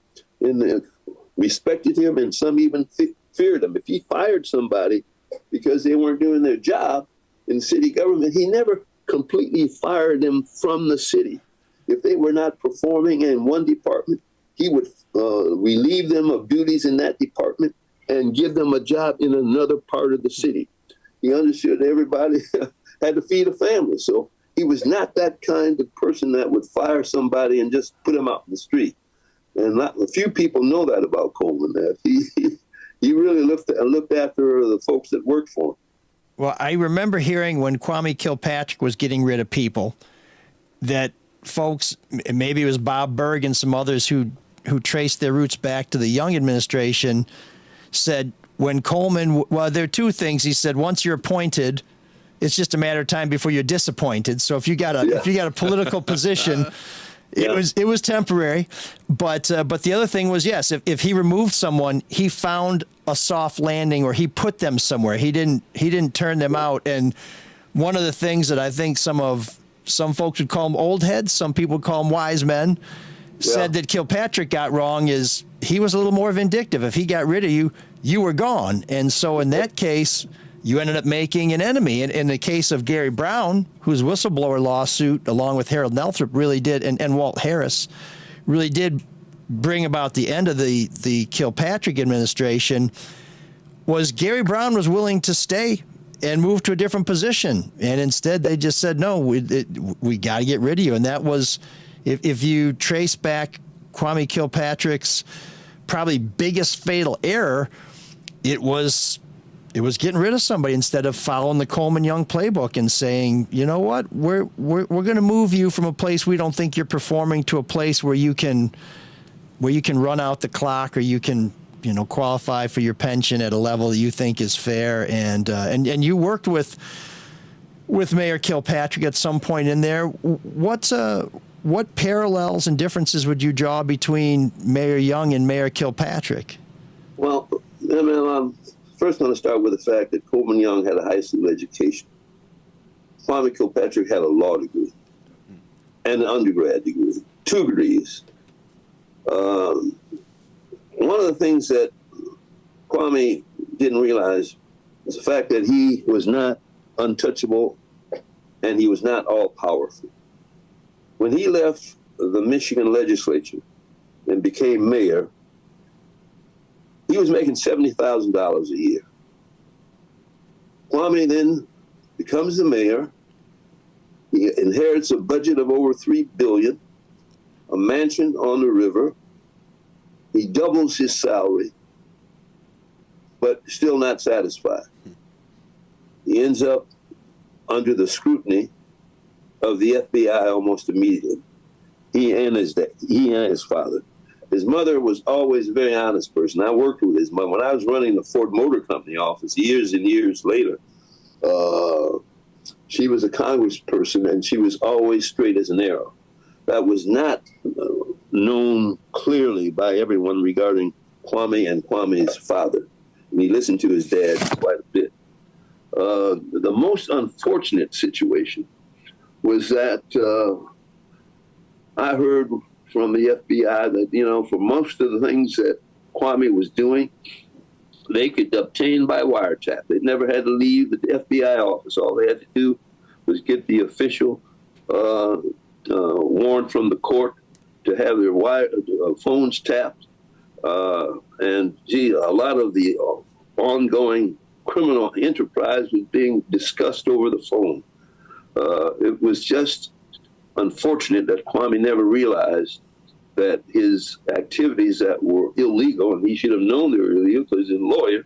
respected him, and some even feared him. If he fired somebody because they weren't doing their job in city government, he never completely fired them from the city. If they were not performing in one department, he would relieve them of duties in that department and give them a job in another part of the city. He understood everybody had to feed a family. So he was not that kind of person that would fire somebody and just put him out in the street. And a few people know that about Coleman, that he really looked after the folks that worked for him. Well, I remember hearing when Kwame Kilpatrick was getting rid of people that folks, maybe it was Bob Berg and some others who traced their roots back to the Young administration, said when Coleman, well, there are two things. He said, once you're appointed, it's just a matter of time before you're disappointed. So if you got a political position, it was temporary. But the other thing was, yes, if he removed someone, he found a soft landing, or he put them somewhere. He didn't turn them out. And one of the things that I think some folks would call them old heads, some people would call them wise men, said that Kilpatrick got wrong is he was a little more vindictive. If he got rid of you, you were gone. And so in that case, you ended up making an enemy. And in the case of Gary Brown, whose whistleblower lawsuit, along with Harold Nelthrop, really did, and Walt Harris, really did bring about the end of the Kilpatrick administration, was Gary Brown was willing to stay and move to a different position. And instead, they just said, no, we got to get rid of you. And that was, if you trace back Kwame Kilpatrick's probably biggest fatal error, it was getting rid of somebody instead of following the Coleman Young playbook and saying, you know what, we're going to move you from a place we don't think you're performing to a place where you can run out the clock, or you can, qualify for your pension at a level that you think is fair. And you worked with Mayor Kilpatrick at some point in there. What parallels and differences would you draw between Mayor Young and Mayor Kilpatrick? Well, I'm first going to start with the fact that Coleman Young had a high school education. Kwame Kilpatrick had a law degree and an undergrad degree, 2 degrees. One of the things that Kwame didn't realize was the fact that he was not untouchable and he was not all-powerful. When he left the Michigan legislature and became mayor, he was making $70,000 a year. Kwame then becomes the mayor. He inherits a budget of over $3 billion, a mansion on the river. He doubles his salary, but still not satisfied. He ends up under the scrutiny of the FBI almost immediately. He and his father. His mother was always a very honest person. I worked with his mother. When I was running the Ford Motor Company office years and years later, she was a congressperson, and she was always straight as an arrow. That was not known clearly by everyone regarding Kwame and Kwame's father. And he listened to his dad quite a bit. The most unfortunate situation was that I heard from the FBI that, for most of the things that Kwame was doing, they could obtain by wiretap. They never had to leave the FBI office. All they had to do was get the official warrant from the court to have their phones tapped. And a lot of the ongoing criminal enterprise was being discussed over the phone. It was just unfortunate that Kwame never realized that his activities that were illegal, and he should have known they were illegal because he's a lawyer,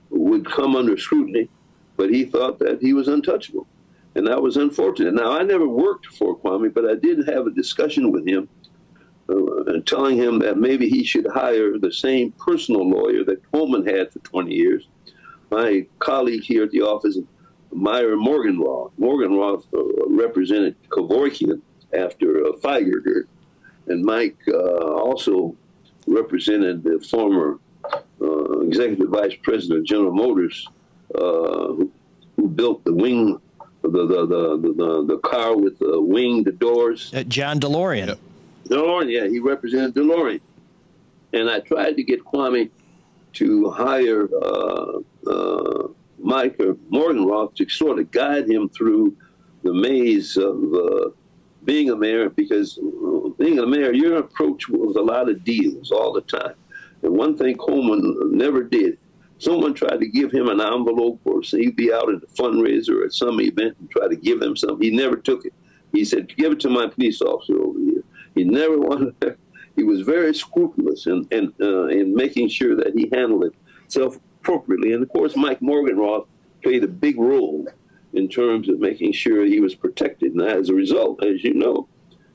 would come under scrutiny, but he thought that he was untouchable. And that was unfortunate. Now, I never worked for Kwame, but I did have a discussion with him, telling him that maybe he should hire the same personal lawyer that Coleman had for 20 years. My colleague here at the office, Meyer Morgenroth. Morgenroth represented Kevorkian after Feigerger, and Mike also represented the former executive vice president of General Motors, who built the wing, the car with the wing, the doors. John DeLorean. Yep. DeLorean, yeah, he represented DeLorean. And I tried to get Kwame to hire Mike or Morgenroth to sort of guide him through the maze of being a mayor, because being a mayor, you're approached with a lot of deals all the time. And one thing Coleman never did, someone tried to give him an envelope, or say he'd be out at a fundraiser or at some event and try to give him something. He never took it. He said, give it to my police officer over here. He never wanted to. He was very scrupulous in making sure that he handled himself appropriately. And of course, Mike Morgenroth played a big role in terms of making sure he was protected. And as a result, as you know,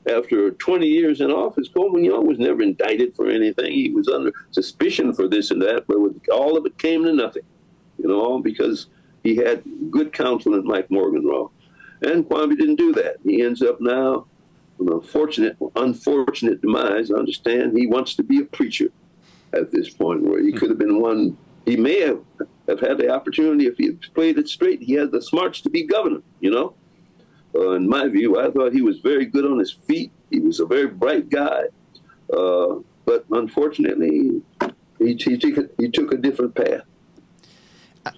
after 20 years in office, Coleman Young was never indicted for anything. He was under suspicion for this and that, but all of it came to nothing, because he had good counsel in Mike Morgenroth. And Kwame didn't do that. He ends up now, unfortunate demise. I understand he wants to be a preacher at this point, where he could have been one. He may have had the opportunity if he had played it straight. He had the smarts to be governor, In my view, I thought he was very good on his feet. He was a very bright guy. But unfortunately, he took a different path.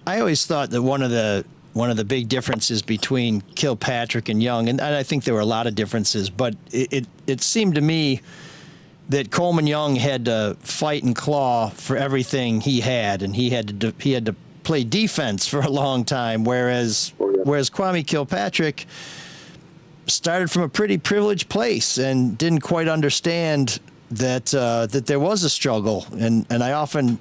I always thought that one of the big differences between Kilpatrick and Young, and I think there were a lot of differences, but it seemed to me that Coleman Young had to fight and claw for everything he had, and he had to play defense for a long time, whereas Kwame Kilpatrick started from a pretty privileged place and didn't quite understand that there was a struggle, and I often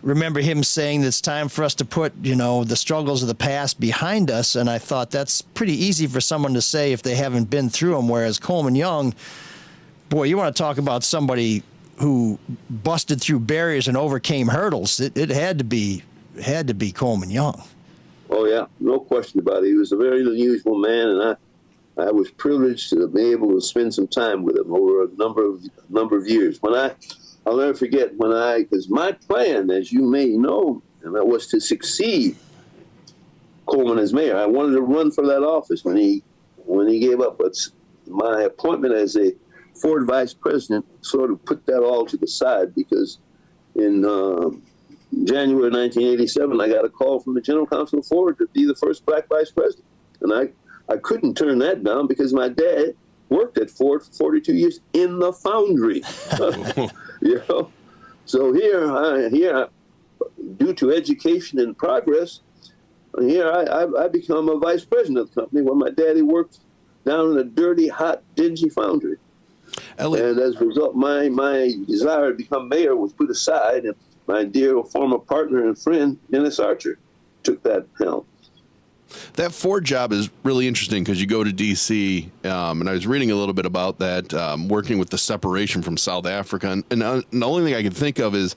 remember him saying that it's time for us to put, the struggles of the past behind us. And I thought that's pretty easy for someone to say if they haven't been through them. Whereas Coleman Young, boy, you want to talk about somebody who busted through barriers and overcame hurdles. It had to be Coleman Young. Oh yeah, no question about it. He was a very unusual man, and I was privileged to be able to spend some time with him over a number of years. I'll never forget because my plan, as you may know, and that was to succeed Coleman as mayor. I wanted to run for that office when he gave up. But my appointment as a Ford vice president sort of put that all to the side, because in January 1987, I got a call from the general counsel of Ford to be the first black vice president. And I couldn't turn that down because my dad worked at Ford for 42 years in the foundry. So here, due to education and progress, here I become a vice president of the company where my daddy worked down in a dirty, hot, dingy foundry. Elliott, And as a result, my desire to become mayor was put aside, and my dear former partner and friend, Dennis Archer, took that helm. that Ford job is really interesting because you go to D.C., and I was reading a little bit about that, working with the separation from South Africa. And the only thing I can think of is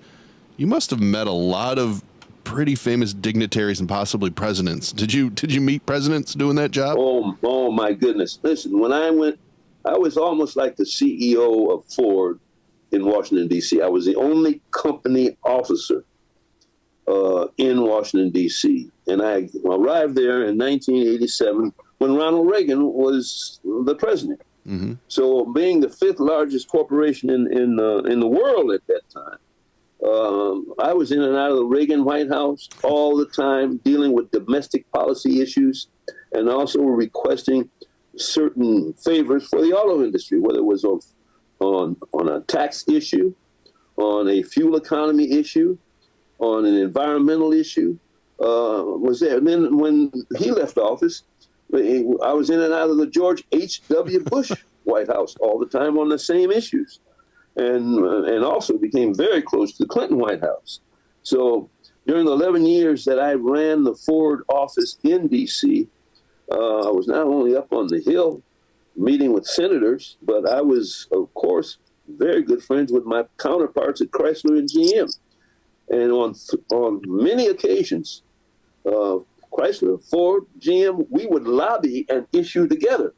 you must have met a lot of pretty famous dignitaries and possibly presidents. Did you meet presidents doing that job? Oh my goodness. Listen, when I went, I was almost like the CEO of Ford in Washington, D.C. I was the only company officer in Washington, D.C. And I arrived there in 1987 when Ronald Reagan was the president. Mm-hmm. So being the fifth largest corporation in the world at that time, I was in and out of the Reagan White House all the time, dealing with domestic policy issues and also requesting certain favors for the auto industry, whether it was on a tax issue, on a fuel economy issue, on an environmental issue, was there. And then when he left office, I was in and out of the George H.W. Bush White House all the time on the same issues, and also became very close to the Clinton White House. So during the 11 years that I ran the Ford office in D.C., I was not only up on the Hill meeting with senators, but I was, of course, very good friends with my counterparts at Chrysler and GM. And on many occasions, Chrysler, Ford, GM, we would lobby an issue together.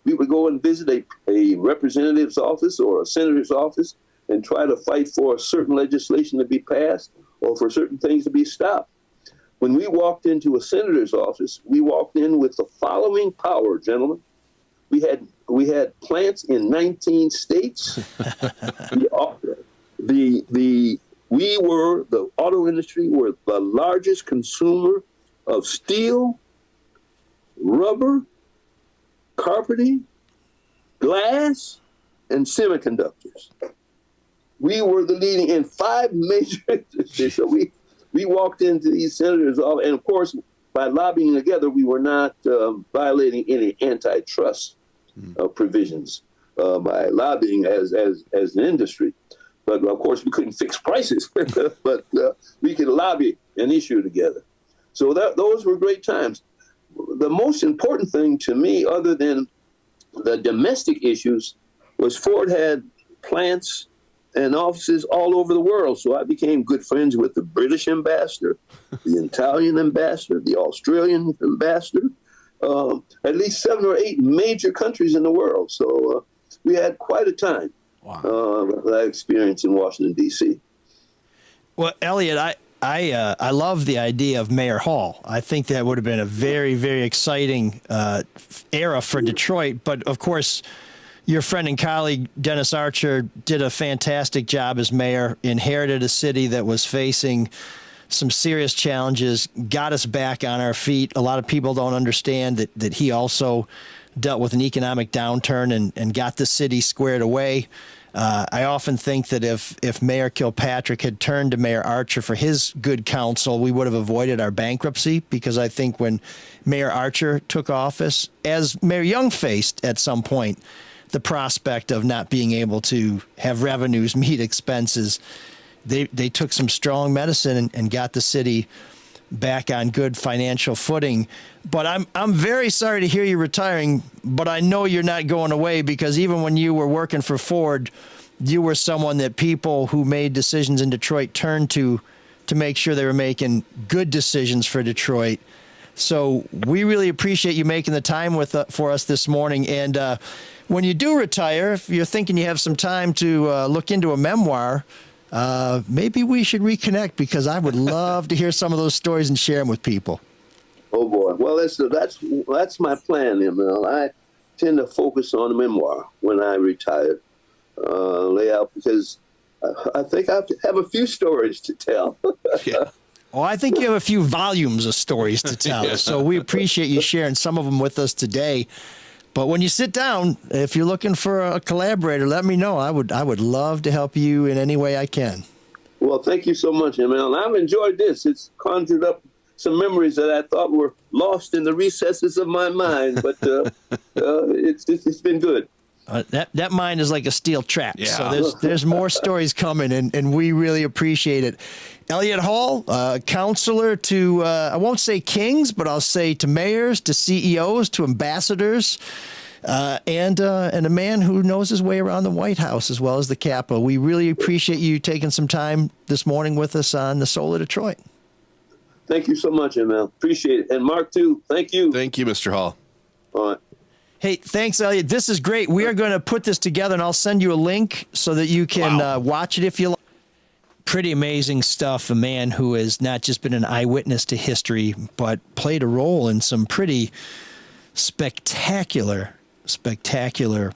We would go and visit a representative's office or a senator's office and try to fight for a certain legislation to be passed or for certain things to be stopped. When we walked into a senator's office, we walked in with the following power, gentlemen. We had plants in 19 states. The auto industry were the largest consumer of steel, rubber, carpeting, glass, and semiconductors. We were the leading in 5 major industries. So we walked into these senators' office, and of course, by lobbying together, we were not violating any antitrust provisions by lobbying as an industry. But of course, we couldn't fix prices, but we could lobby an issue together. So those were great times. The most important thing to me, other than the domestic issues, was Ford had plants and offices all over the world. So I became good friends with the British ambassador, the Italian ambassador, the Australian ambassador, at least 7 or 8 major countries in the world. So we had quite a time. Wow. That I experienced in Washington, D.C. Well, Elliott, I love the idea of Mayor Hall. I think that would have been a very, very exciting era for Detroit. But, of course, your friend and colleague, Dennis Archer, did a fantastic job as mayor, inherited a city that was facing some serious challenges, got us back on our feet. A lot of people don't understand that he also dealt with an economic downturn and got the city squared away. I often think that if Mayor Kilpatrick had turned to Mayor Archer for his good counsel, we would have avoided our bankruptcy, because I think when Mayor Archer took office, as Mayor Young faced at some point the prospect of not being able to have revenues meet expenses, they took some strong medicine and got the city back on good financial footing. But I'm very sorry to hear you retiring, but I know you're not going away, because even when you were working for Ford, you were someone that people who made decisions in Detroit turned to make sure they were making good decisions for Detroit. So we really appreciate you making the time for us this morning. And when you do retire, if you're thinking you have some time to look into a memoir, maybe we should reconnect, because I would love to hear some of those stories and share them with people. Oh boy! Well, that's my plan, Emil. I tend to focus on the memoir when I retire, because I think I have a few stories to tell. Yeah. Well, I think you have a few volumes of stories to tell. Yeah. So we appreciate you sharing some of them with us today. But when you sit down, if you're looking for a collaborator, let me know. I would love to help you in any way I can. Well, thank you so much, Emil. I've enjoyed this. It's conjured up some memories that I thought were lost in the recesses of my mind, but it's been good. That mind is like a steel trap. Yeah. So there's more stories coming, and we really appreciate it. Elliott Hall, counselor to, I won't say kings, but I'll say to mayors, to CEOs, to ambassadors, and a man who knows his way around the White House as well as the Capitol. We really appreciate you taking some time this morning with us on the Soul of Detroit. Thank you so much, Emil. Appreciate it. And Mark, too. Thank you. Thank you, Mr. Hall. All right. Hey, thanks, Elliott. This is great. We are going to put this together, and I'll send you a link so that you can watch it if you like. Pretty amazing stuff. A man who has not just been an eyewitness to history, but played a role in some pretty spectacular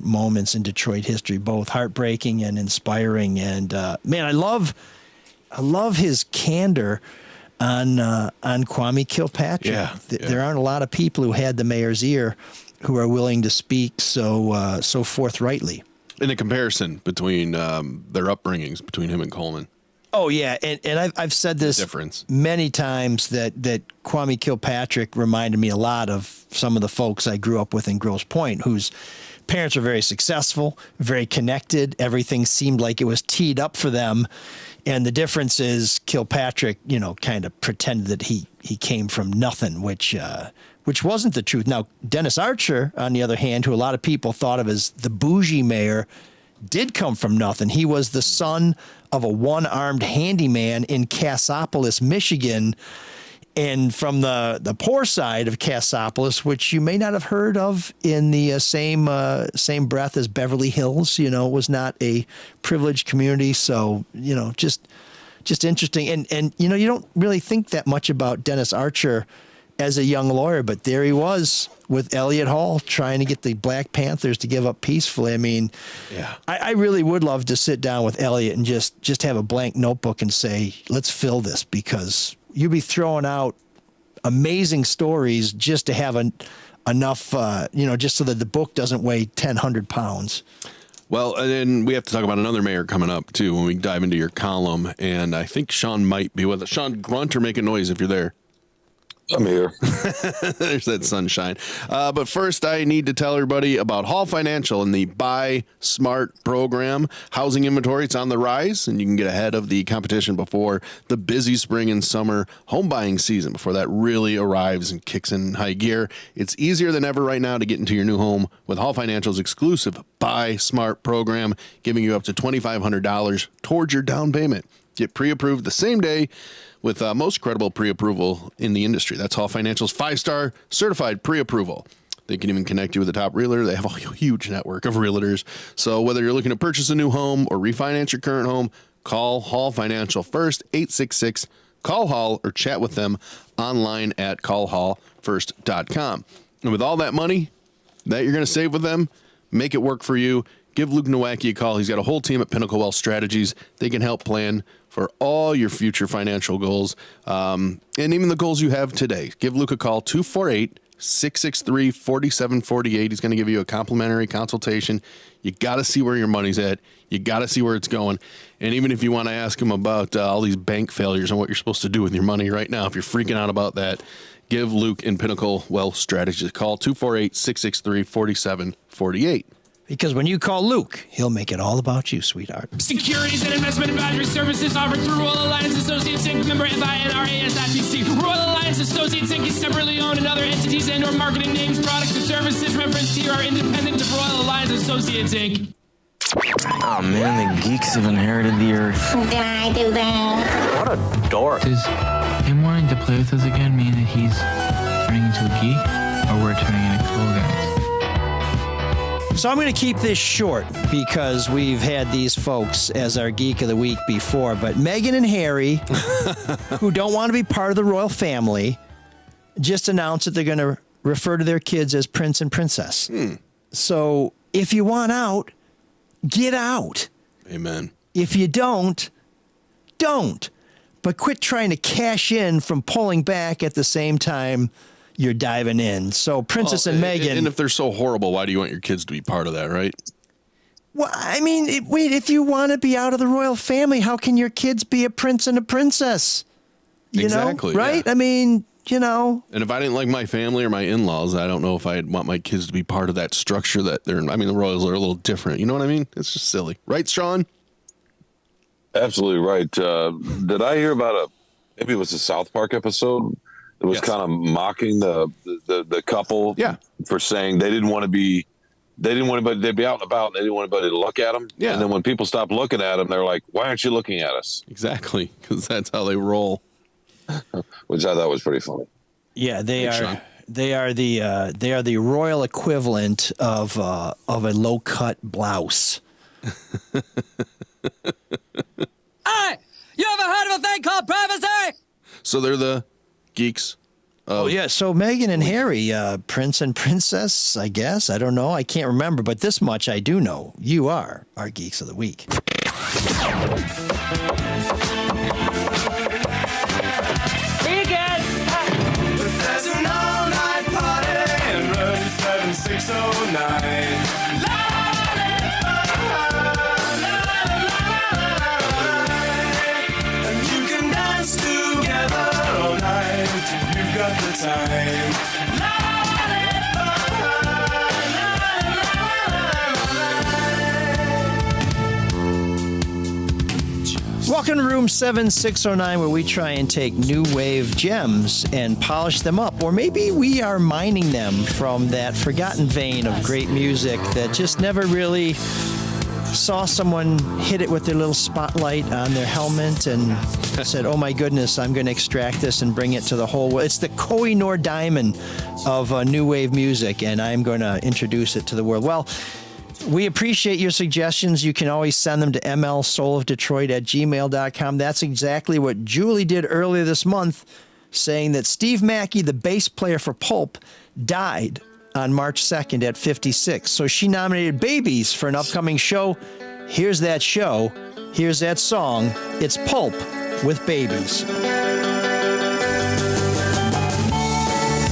moments in Detroit history, both heartbreaking and inspiring. And man, I love his candor on Kwame Kilpatrick. Yeah. There aren't a lot of people who had the mayor's ear who are willing to speak so forthrightly. In the comparison between their upbringings, between him and Coleman. Oh, yeah, and I've said this many times that Kwame Kilpatrick reminded me a lot of some of the folks I grew up with in Grosse Pointe, whose parents were very successful, very connected. Everything seemed like it was teed up for them. And the difference is Kilpatrick, kind of pretended that he came from nothing, which wasn't the truth. Now, Dennis Archer, on the other hand, who a lot of people thought of as the bougie mayor, did come from nothing. He was the son of a one-armed handyman in Cassopolis, Michigan, and from the poor side of Cassopolis, which you may not have heard of in the same breath as Beverly Hills. It was not a privileged community, so just interesting. And you don't really think that much about Dennis Archer as a young lawyer, but there he was with Elliott Hall trying to get the Black Panthers to give up peacefully. I mean, I really would love to sit down with Elliott and just have a blank notebook and say, let's fill this, because you'd be throwing out amazing stories just to have enough, just so that the book doesn't weigh 1,000 pounds. Well, and then we have to talk about another mayor coming up, too, when we dive into your column. And I think Sean might be with us. Sean, grunt or make a noise if you're there. I'm here. There's that sunshine. But first, I need to tell everybody about Hall Financial and the Buy Smart program. Housing inventory, it's on the rise, and you can get ahead of the competition before the busy spring and summer home buying season, before that really arrives and kicks in high gear. It's easier than ever right now to get into your new home with Hall Financial's exclusive Buy Smart program, giving you up to $2,500 towards your down payment. Get pre-approved the same day with most credible pre-approval in the industry. That's Hall Financial's 5-star certified pre-approval. They can even connect you with a top realtor. They have a huge network of realtors. So whether you're looking to purchase a new home or refinance your current home, call Hall Financial first, 866-CALL-HALL, or chat with them online at callhallfirst.com. And with all that money that you're going to save with them, make it work for you. Give Luke Nowacki a call. He's got a whole team at Pinnacle Wealth Strategies. They can help plan for all your future financial goals, and even the goals you have today. Give Luke a call, 248-663-4748. He's going to give you a complimentary consultation. You got to see where your money's at. You got to see where it's going. And even if you want to ask him about all these bank failures and what you're supposed to do with your money right now, if you're freaking out about that, give Luke in Pinnacle Wealth Strategies a call, 248-663-4748. Because when you call Luke, he'll make it all about you, sweetheart. Securities and investment advisory services offered through Royal Alliance Associates Inc. Member FINRAS IPC. Royal Alliance Associates Inc. is separately owned, and other entities and/or marketing names, products, or services referenced here are independent of Royal Alliance Associates Inc. Oh man, the geeks have inherited the earth. Did I do that? What a dork. Does him wanting to play with us again mean that he's turning into a geek, or we're turning into cool guys? So I'm going to keep this short because we've had these folks as our Geek of the Week before. But Meghan and Harry, who don't want to be part of the royal family, just announced that they're going to refer to their kids as Prince and Princess. So if you want out, get out. Amen. If you don't. But quit trying to cash in from pulling back at the same time you're diving in. So Princess and Meghan. And if they're so horrible, why do you want your kids to be part of that, right? Well, I mean, wait, if you want to be out of the royal family, how can your kids be a prince and a princess? You know, right? Yeah. I mean, you know. And if I didn't like my family or my in-laws, I don't know if I'd want my kids to be part of that structure that they're in. I mean, the royals are a little different. You know what I mean? It's just silly. Right, Sean? Absolutely right. Did I hear about maybe it was a South Park episode that was kind of mocking the couple for saying they didn't want to be, they'd be out and about and they didn't want anybody to look at them. Yeah. And then when people stopped looking at them, they're like, why aren't you looking at us? Exactly. Because that's how they roll. Which I thought was pretty funny. Yeah, they are the royal equivalent of a low cut blouse. Hey, you ever heard of a thing called privacy? So they're the geeks. Oh yeah, so Meghan and Harry, prince and princess, I guess. I don't know. I can't remember, but this much I do know. You are our Geeks of the Week. There's an all-night party in room 7609. And you can dance together all night if you've got the time. Welcome to room 7609, where we try and take new wave gems and polish them up. Or maybe we are mining them from that forgotten vein of great music that just never really saw someone hit it with their little spotlight on their helmet and said, oh my goodness, I'm going to extract this and bring it to the whole world. It's the Koh-i-Noor diamond of new wave music, and I'm going to introduce it to the world. Well, we appreciate your suggestions. You can always send them to mlsoulofdetroit@gmail.com. That's exactly what Julie did earlier this month, saying that Steve Mackey, the bass player for Pulp, died on March 2nd at 56. So she nominated Babies for an upcoming show. Here's that show. Here's that song. It's Pulp with Babies.